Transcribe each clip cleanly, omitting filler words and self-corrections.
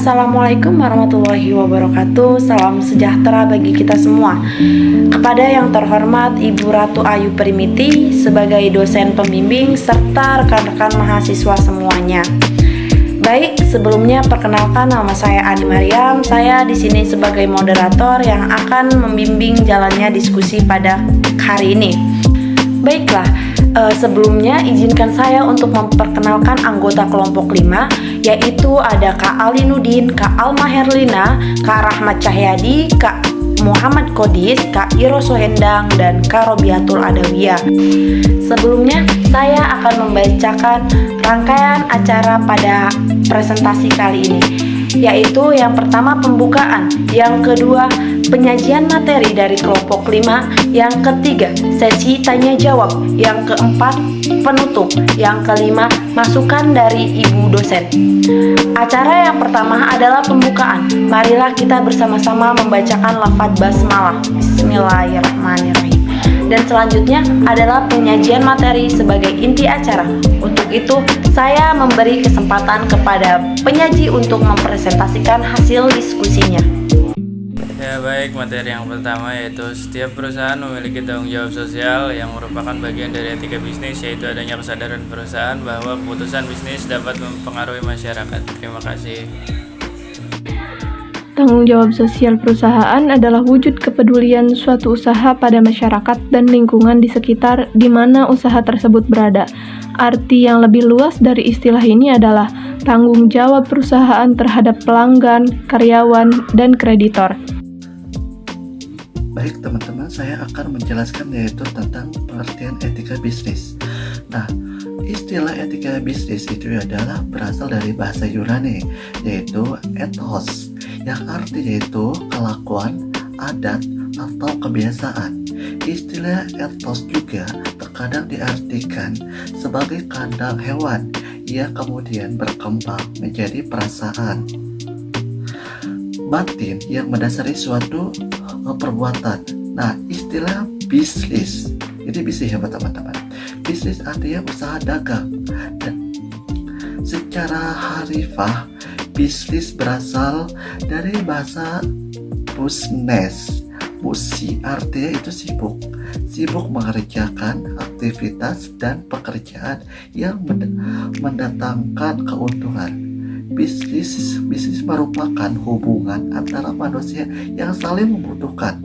Assalamualaikum warahmatullahi wabarakatuh. Salam sejahtera bagi kita semua. Kepada yang terhormat Ibu Ratu Ayu Primiti sebagai dosen pembimbing serta rekan-rekan mahasiswa semuanya. Baik, sebelumnya perkenalkan nama saya Ani Mariam. Saya di sini sebagai moderator yang akan membimbing jalannya diskusi pada hari ini. Baiklah, sebelumnya izinkan saya untuk memperkenalkan anggota kelompok 5, yaitu ada Kak Alinudin, Kak Alma Herlina, Kak Rahmat Cahyadi, Kak Muhammad Kodis, Kak Iro Sohendang, dan Kak Robiatul Adawiyah. Sebelumnya, saya akan membacakan rangkaian acara pada presentasi kali ini, yaitu yang pertama pembukaan, yang kedua penyajian materi dari kelompok 5, yang ketiga sesi tanya jawab, yang keempat penutup, yang kelima masukan dari ibu dosen. Acara yang pertama adalah pembukaan. Marilah kita bersama-sama membacakan lafaz basmalah. Bismillahirrahmanirrahim. Dan selanjutnya adalah penyajian materi sebagai inti acara. Untuk itu, saya memberi kesempatan kepada penyaji untuk mempresentasikan hasil diskusinya. Ya baik, materi yang pertama yaitu setiap perusahaan memiliki tanggung jawab sosial yang merupakan bagian dari etika bisnis, yaitu adanya kesadaran perusahaan bahwa keputusan bisnis dapat mempengaruhi masyarakat. Terima kasih. Tanggung jawab sosial perusahaan adalah wujud kepedulian suatu usaha pada masyarakat dan lingkungan di sekitar di mana usaha tersebut berada. Arti yang lebih luas dari istilah ini adalah tanggung jawab perusahaan terhadap pelanggan, karyawan, dan kreditor. Baik teman-teman, saya akan menjelaskan yaitu tentang pengertian etika bisnis. Nah, istilah etika bisnis itu adalah berasal dari bahasa Yunani, yaitu ethos, yang artinya itu kelakuan, adat, atau kebiasaan. Istilah ethos juga terkadang diartikan sebagai kandang hewan yang kemudian berkembang menjadi perasaan batin yang mendasari suatu perbuatan. Nah, istilah bisnis ini bisnis ya teman-teman. Bisnis artinya usaha dagang. Dan secara harfiah, bisnis berasal dari bahasa busnes. Busi artinya itu sibuk mengerjakan aktivitas dan pekerjaan yang mendatangkan keuntungan. Bisnis merupakan hubungan antara manusia yang saling membutuhkan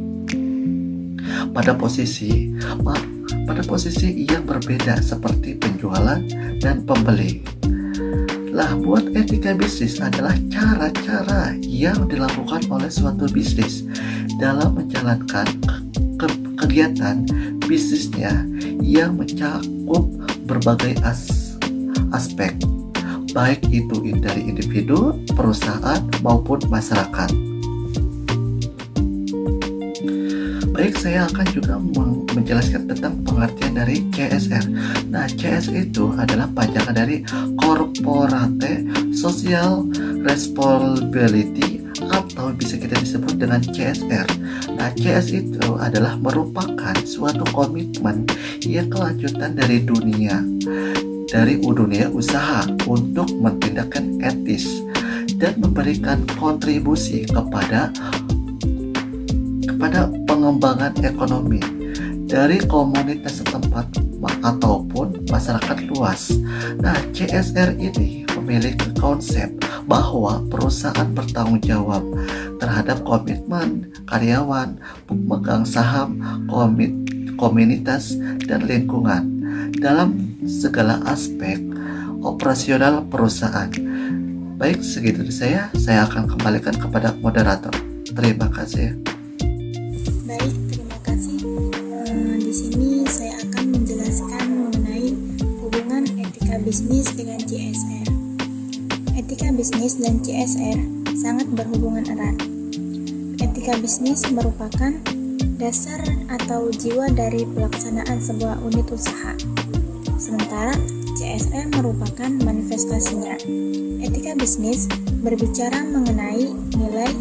pada posisi yang berbeda seperti penjualan dan pembeli. Lah, buat etika bisnis adalah cara-cara yang dilakukan oleh suatu bisnis dalam menjalankan kegiatan bisnisnya yang mencakup berbagai aspek, baik itu dari individu, perusahaan, maupun masyarakat. Baik, saya akan juga menjelaskan tentang pengertian dari CSR. Nah, CSR itu adalah panjangan dari Corporate Social Responsibility atau bisa kita disebut dengan CSR. Nah, CSR itu adalah merupakan suatu komitmen yang kelanjutan dari dunia usaha untuk mentindakan etis dan memberikan kontribusi kepada pengembangan ekonomi dari komunitas setempat ataupun masyarakat luas. Nah, CSR ini memiliki konsep bahwa perusahaan bertanggung jawab terhadap komitmen karyawan, pemegang saham, komunitas, dan lingkungan dalam segala aspek operasional perusahaan. Baik, segitu dari saya akan kembalikan kepada moderator. Terima kasih. Baik, terima kasih. Di sini saya akan menjelaskan mengenai hubungan etika bisnis dengan CSR. Etika bisnis dan CSR sangat berhubungan erat. Etika bisnis merupakan dasar atau jiwa dari pelaksanaan sebuah unit usaha. Sementara CSR merupakan manifestasinya. Etika bisnis berbicara mengenai nilai,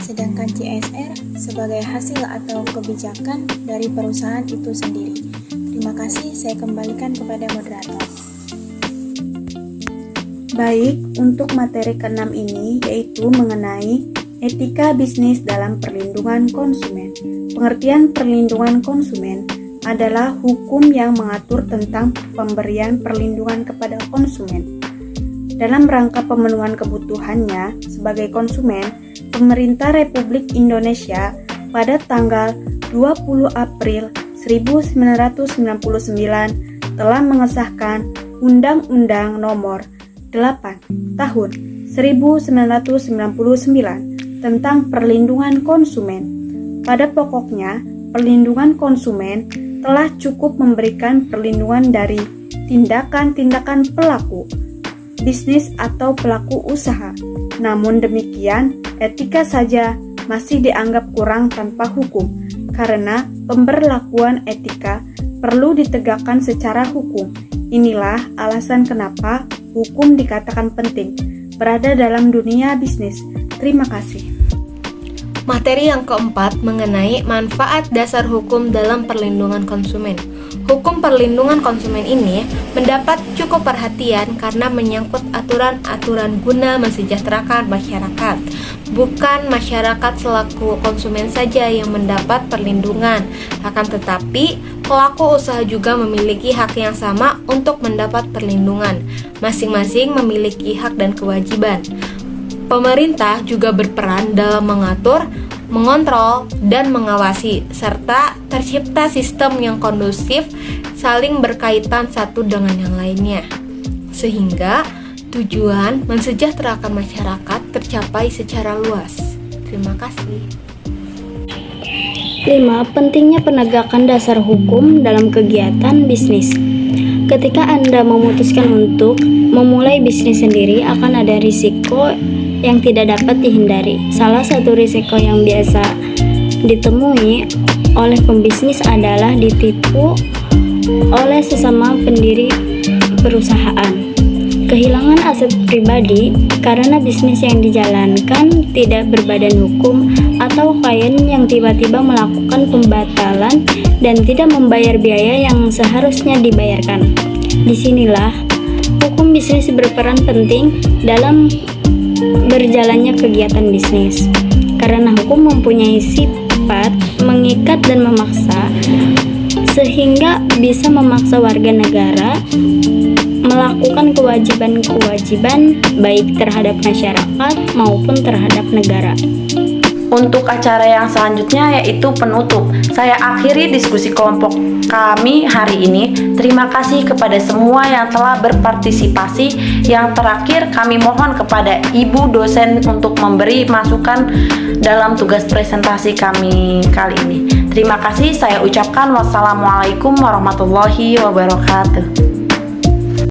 sedangkan CSR sebagai hasil atau kebijakan dari perusahaan itu sendiri. Terima kasih, saya kembalikan kepada moderator. Baik, untuk materi ke-6 ini yaitu mengenai etika bisnis dalam perlindungan konsumen. Pengertian perlindungan konsumen adalah hukum yang mengatur tentang pemberian perlindungan kepada konsumen. Dalam rangka pemenuhan kebutuhannya sebagai konsumen, Pemerintah Republik Indonesia pada tanggal 20 April 1999 telah mengesahkan Undang-Undang Nomor 8 Tahun 1999 tentang perlindungan konsumen. Pada pokoknya, perlindungan konsumen telah cukup memberikan perlindungan dari tindakan-tindakan pelaku bisnis atau pelaku usaha. Namun demikian, etika saja masih dianggap kurang tanpa hukum, karena pemberlakuan etika perlu ditegakkan secara hukum. Inilah alasan kenapa hukum dikatakan penting berada dalam dunia bisnis. Terima kasih. Materi yang keempat mengenai manfaat dasar hukum dalam perlindungan konsumen. Hukum perlindungan konsumen ini mendapat cukup perhatian karena menyangkut aturan-aturan guna mensejahterakan masyarakat. Bukan masyarakat selaku konsumen saja yang mendapat perlindungan, akan tetapi pelaku usaha juga memiliki hak yang sama untuk mendapat perlindungan. Masing-masing memiliki hak dan kewajiban. Pemerintah juga berperan dalam mengatur, mengontrol, dan mengawasi, serta tercipta sistem yang kondusif saling berkaitan satu dengan yang lainnya, sehingga tujuan mensejahterakan masyarakat tercapai secara luas. Terima kasih. 5. Pentingnya penegakan dasar hukum dalam kegiatan bisnis. Ketika Anda memutuskan untuk memulai bisnis sendiri, akan ada risiko yang tidak dapat dihindari. Salah satu risiko yang biasa ditemui oleh pembisnis adalah ditipu oleh sesama pendiri perusahaan, kehilangan aset pribadi karena bisnis yang dijalankan tidak berbadan hukum, atau klien yang tiba-tiba melakukan pembatalan dan tidak membayar biaya yang seharusnya dibayarkan. Disinilah hukum bisnis berperan penting dalam berjalannya kegiatan bisnis, karena hukum mempunyai sifat mengikat dan memaksa, sehingga bisa memaksa warga negara melakukan kewajiban-kewajiban baik terhadap masyarakat maupun terhadap negara. Untuk acara yang selanjutnya yaitu penutup. Saya akhiri diskusi kelompok kami hari ini. Terima kasih kepada semua yang telah berpartisipasi. Yang terakhir, kami mohon kepada Ibu dosen untuk memberi masukan dalam tugas presentasi kami kali ini. Terima kasih, saya ucapkan wassalamualaikum warahmatullahi wabarakatuh.